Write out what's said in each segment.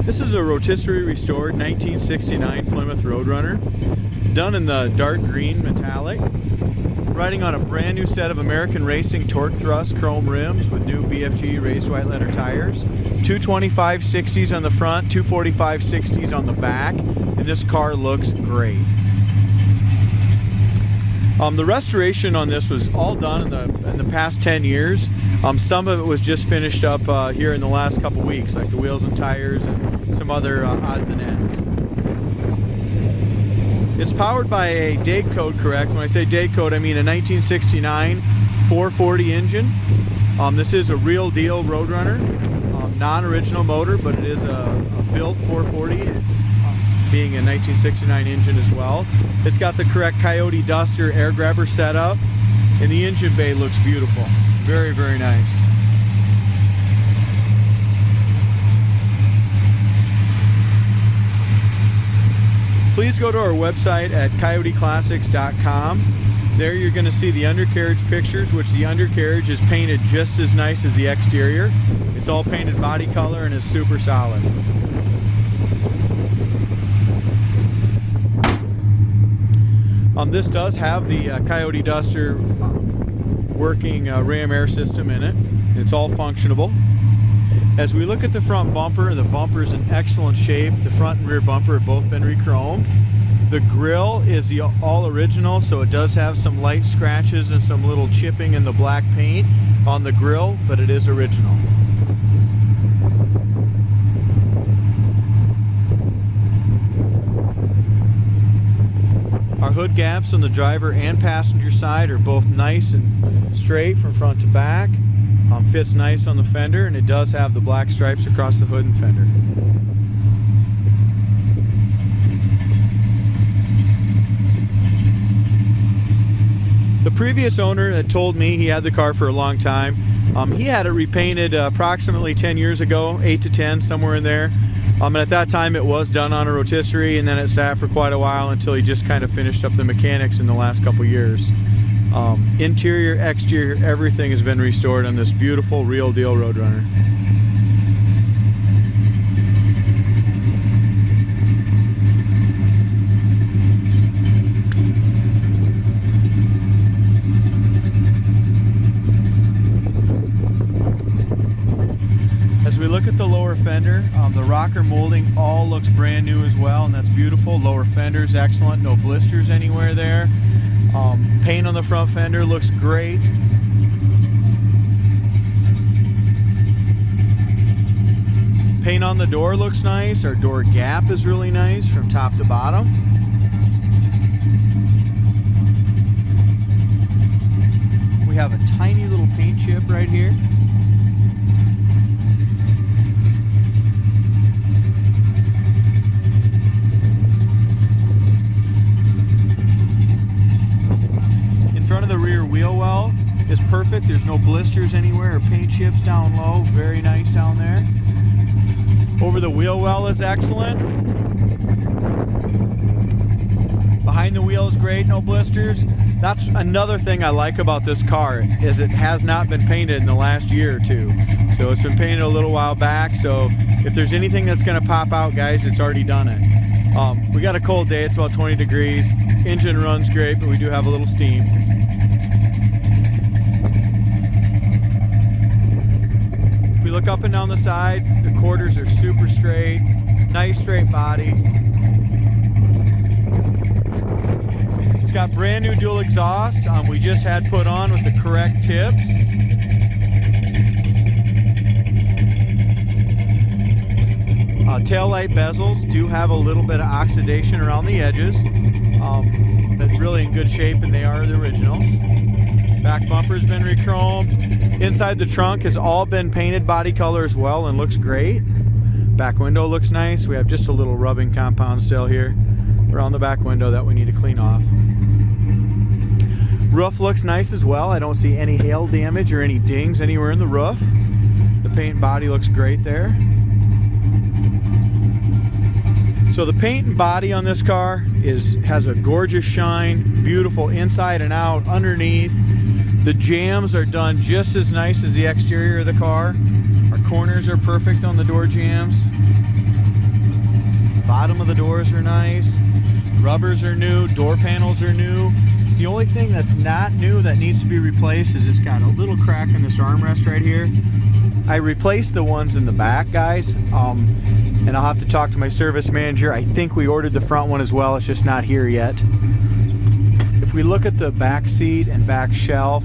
This is a rotisserie restored 1969 Plymouth Road Runner, done in the dark green metallic, riding on a brand new set of American Racing torque thrust chrome rims with new BFG raised white letter tires, 225/60s on the front, 245/60s on the back, and this car looks great. The restoration on this was all done in the past 10 years. Some of it was just finished up here in the last couple weeks, like the wheels and tires and some other odds and ends. It's powered by a date code, correct? When I say date code, I mean a 1969 440 engine. This is a real deal Road Runner, non-original motor, but it is a built 440. Being a 1969 engine as well. It's got the correct Coyote Duster air grabber setup, and the engine bay looks beautiful. Very, very nice. Please go to our website at coyoteclassics.com. There you're going to see the undercarriage pictures, which the undercarriage is painted just as nice as the exterior. It's all painted body color and is super solid. This does have the Coyote Duster working ram air system in it. It's all functionable. As we look at the front bumper, the bumper is in excellent shape. The front and rear bumper have both been re-chromed. The grille is the all original, so it does have some light scratches and some little chipping in the black paint on the grille, but it is original. Our hood gaps on the driver and passenger side are both nice and straight from front to back. Fits nice on the fender, and it does have the black stripes across the hood and fender. The previous owner had told me he had the car for a long time. He had it repainted approximately 10 years ago, 8 to 10, somewhere in there. And at that time it was done on a rotisserie, and then it sat for quite a while until he just kind of finished up the mechanics in the last couple years. Interior, exterior, everything has been restored on this beautiful real deal Road Runner. As we look at the lower fender, the rocker molding all looks brand new as well, and that's beautiful. Lower fender's excellent, no blisters anywhere there. Paint on the front fender looks great. Paint on the door looks nice. Our door gap is really nice from top to bottom. We have a tiny little paint chip right here. Wheel well is perfect. There's no blisters anywhere or paint chips down low. Very nice down there. Over the wheel well is excellent. Behind the wheel is great, no blisters. That's another thing I like about this car, is it has not been painted in the last year or two. So it's been painted a little while back, so if there's anything that's going to pop out, guys, it's already done it. We got a cold day, it's about 20 degrees. Engine runs great, but we do have a little steam. If we look up and down the sides, the quarters are super straight, nice straight body. It's got brand new dual exhaust. We just had put on with the correct tips. Taillight bezels do have a little bit of oxidation around the edges, but really in good shape, and they are the originals. Back bumper's been re-chromed. Inside the trunk has all been painted body color as well and looks great. Back window looks nice. We have just a little rubbing compound still here around the back window that we need to clean off. Roof looks nice as well. I don't see any hail damage or any dings anywhere in the roof. The paint body looks great there. So the paint and body on this car has a gorgeous shine, beautiful inside and out, underneath. The jams are done just as nice as the exterior of the car. Our corners are perfect on the door jams. Bottom of the doors are nice. Rubbers are new. Door panels are new. The only thing that's not new that needs to be replaced is it's got a little crack in this armrest right here. I replaced the ones in the back, guys, and I'll have to talk to my service manager. I think we ordered the front one as well. It's just not here yet. If we look at the back seat and back shelf,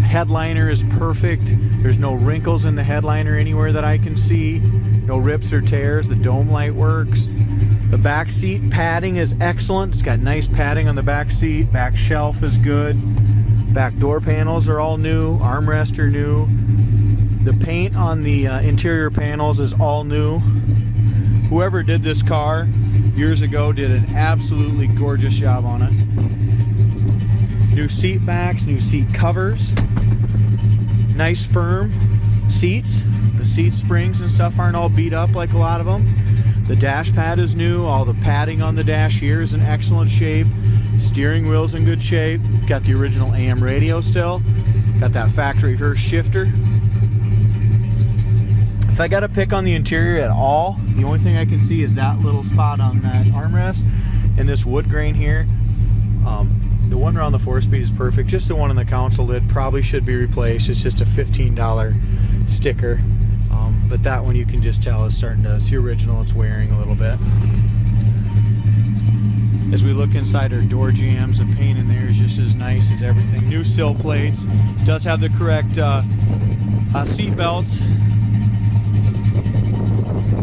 headliner is perfect. There's no wrinkles in the headliner anywhere that I can see. No rips or tears. The dome light works. The back seat padding is excellent. It's got nice padding on the back seat. Back shelf is good. Back door panels are all new. Armrests are new. The paint on the interior panels is all new. Whoever did this car years ago did an absolutely gorgeous job on it. New seat backs, new seat covers. Nice firm seats. The seat springs and stuff aren't all beat up like a lot of them. The dash pad is new. All the padding on the dash here is in excellent shape. Steering wheel's in good shape. Got the original AM radio still. Got that factory Hurst shifter. If I got to pick on the interior at all, the only thing I can see is that little spot on that armrest and this wood grain here. The one around the 4-speed is perfect. Just the one on the console lid probably should be replaced. It's just a $15 sticker. But that one you can just tell is starting to, it's the original, it's wearing a little bit. As we look inside our door jambs, the paint in there is just as nice as everything. New sill plates. Does have the correct seat belts.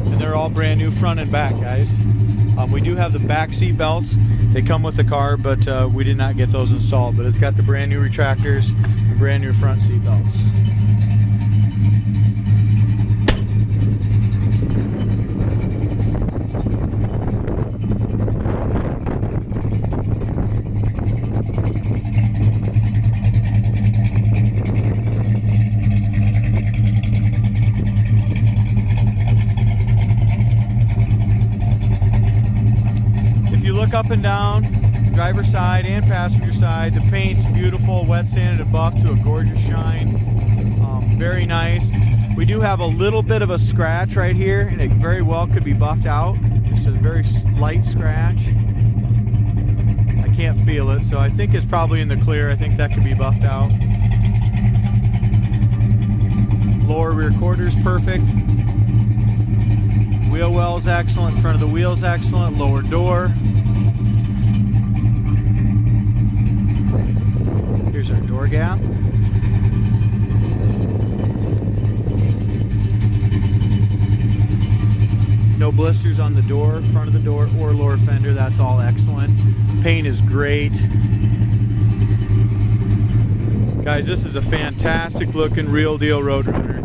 And they're all brand new front and back, guys. We do have the back seat belts. They come with the car, but we did not get those installed. But it's got the brand new retractors and brand new front seat belts. Up and down, driver's side and passenger side. The paint's beautiful, wet sanded and buffed to a gorgeous shine. Very nice. We do have a little bit of a scratch right here, and it very well could be buffed out. Just a very light scratch. I can't feel it, so I think it's probably in the clear. I think that could be buffed out. Lower rear quarter's perfect. Wheel well's excellent. Front of the wheel's excellent. Lower door. Here's our door gap. No blisters on the door, front of the door or lower fender. That's all excellent. Paint is great. Guys, this is a fantastic looking real deal Road Runner.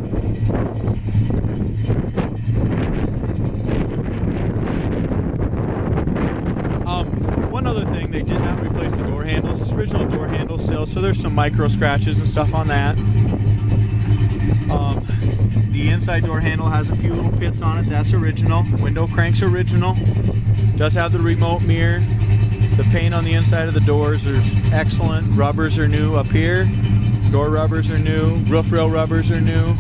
One other thing, they did not replace the door handles. It's original door handle still, so there's some micro scratches and stuff on that. The inside door handle has a few little pits on it. That's original. Window crank's original. Does have the remote mirror. The paint on the inside of the doors is excellent. Rubbers are new up here. Door rubbers are new. Roof rail rubbers are new.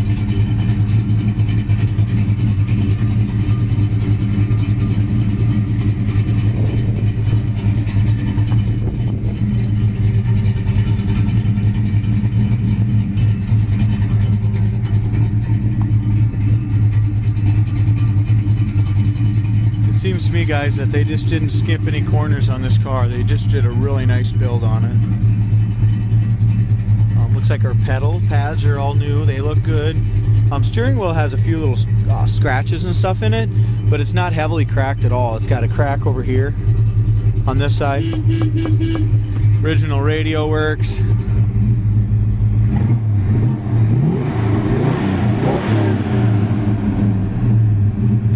Seems to me, guys, that they just didn't skip any corners on this car. They just did a really nice build on it. Looks like our pedal pads are all new. They look good. Steering wheel has a few little scratches and stuff in it, but it's not heavily cracked at all. It's got a crack over here on this side. Original radio works.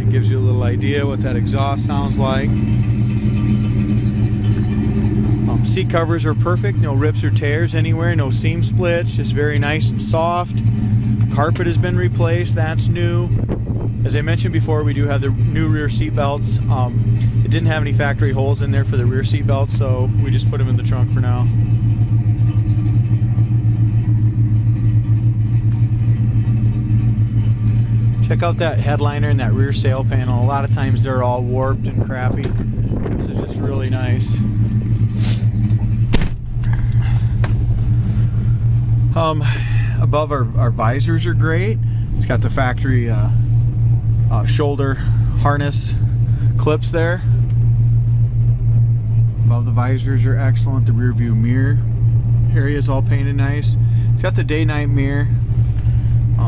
Gives you a little idea what that exhaust sounds like. Seat covers are perfect, no rips or tears anywhere, no seam splits, just very nice and soft. Carpet has been replaced, that's new. As I mentioned before, we do have the new rear seat belts. It didn't have any factory holes in there for the rear seat belts, so we just put them in the trunk for now. Check out that headliner and that rear sail panel. A lot of times they're all warped and crappy. This is just really nice. Above our visors are great. It's got the factory shoulder harness clips there. Above the visors are excellent. The rear view mirror area is all painted nice. It's got the day-night mirror.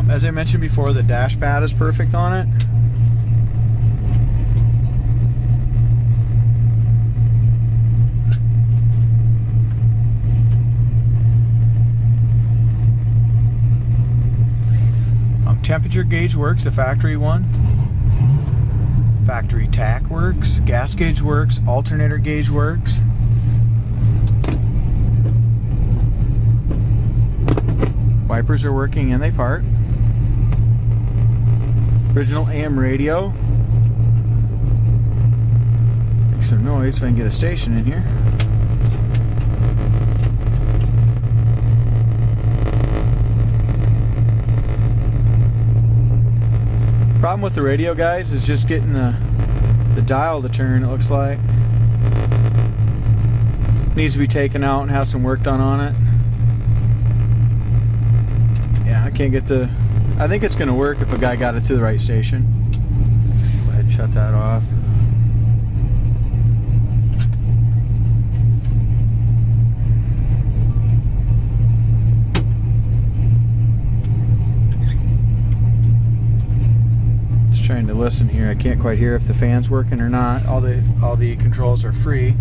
As I mentioned before, the dash pad is perfect on it. Temperature gauge works, the factory one. Factory tack works, gas gauge works, alternator gauge works. Wipers are working and they part. Original AM radio. Make some noise if I can get a station in here. Problem with the radio, guys, is just getting the dial to turn, it looks like. Needs to be taken out and have some work done on it. Yeah, I can't get the... I think it's going to work if a guy got it to the right station. Go ahead and shut that off. Trying to listen here. I can't quite hear if the fan's working or not. All the controls are free.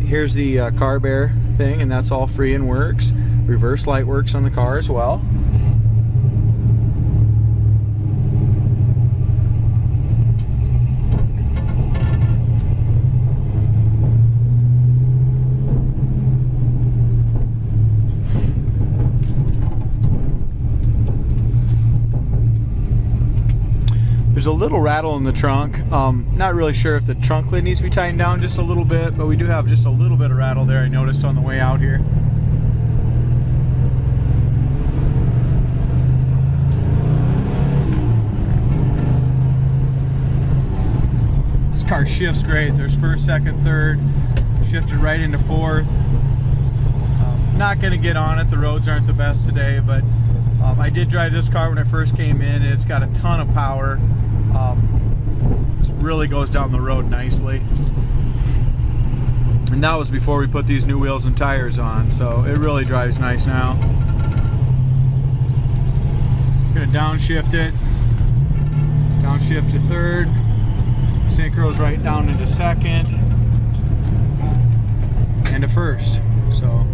Here's the car bear thing, and that's all free and works. Reverse light works on the car as well. There's a little rattle in the trunk. Not really sure if the trunk lid needs to be tightened down just a little bit, but we do have just a little bit of rattle there I noticed on the way out here. This car shifts great. There's first, second, third, shifted right into fourth. Not going to get on it. The roads aren't the best today, but I did drive this car when I first came in, and it's got a ton of power. This really goes down the road nicely. And that was before we put these new wheels and tires on, so it really drives nice now. Gonna downshift it. Downshift to third. Synchros right down into second. And to first. So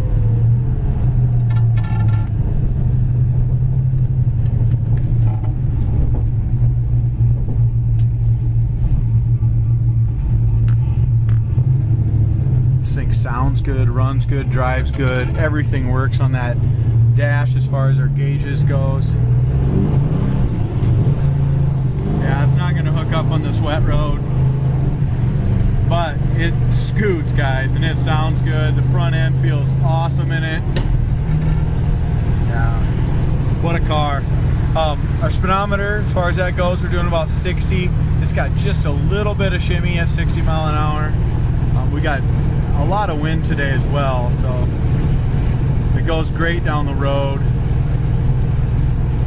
sounds good, runs good, drives good, everything works on that dash as far as our gauges goes. Yeah, it's not going to hook up on this wet road, but it scoots, guys, and it sounds good. The front end feels awesome in it. Yeah, what a car. Our speedometer, as far as that goes, we're doing about 60. It's got just a little bit of shimmy at 60 mile an hour. We got a lot of wind today as well, so it goes great down the road.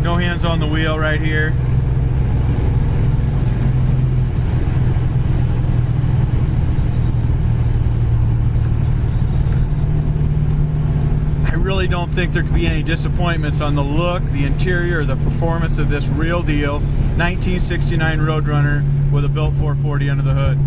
No hands on the wheel right here. I really don't think there could be any disappointments on the look, the interior, or the performance of this real deal 1969 Road Runner with a built 440 under the hood.